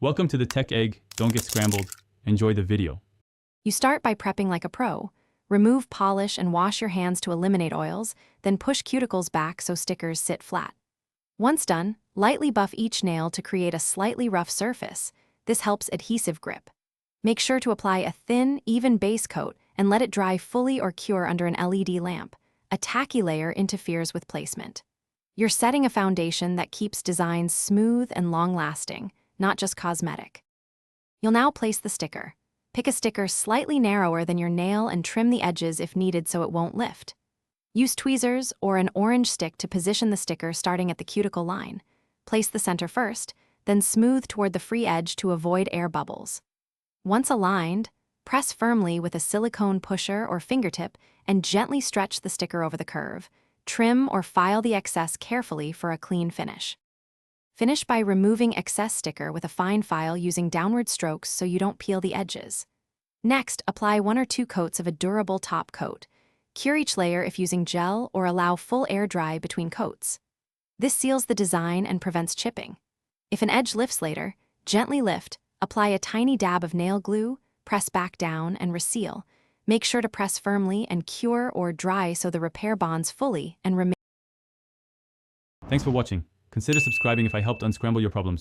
Welcome to the Tech Egg. Don't get scrambled. Enjoy the video. You start by prepping like a pro. Remove, polish, and wash your hands to eliminate oils, then push cuticles back so stickers sit flat. Once done, lightly buff each nail to create a slightly rough surface. This helps adhesive grip. Make sure to apply a thin, even base coat and let it dry fully or cure under an LED lamp. A tacky layer interferes with placement. You're setting a foundation that keeps designs smooth and long-lasting, not just cosmetic. You'll now place the sticker. Pick a sticker slightly narrower than your nail and trim the edges if needed so it won't lift. Use tweezers or an orange stick to position the sticker starting at the cuticle line. Place the center first, then smooth toward the free edge to avoid air bubbles. Once aligned, press firmly with a silicone pusher or fingertip and gently stretch the sticker over the curve. Trim or file the excess carefully for a clean finish. Finish by removing excess sticker with a fine file using downward strokes so you don't peel the edges. Next, apply 1 or 2 coats of a durable top coat. Cure each layer if using gel or allow full air dry between coats. This seals the design and prevents chipping. If an edge lifts later, gently lift, apply a tiny dab of nail glue, press back down, and reseal. Make sure to press firmly and cure or dry so the repair bonds fully and remain. Thanks for watching. Consider subscribing if I helped unscramble your problems.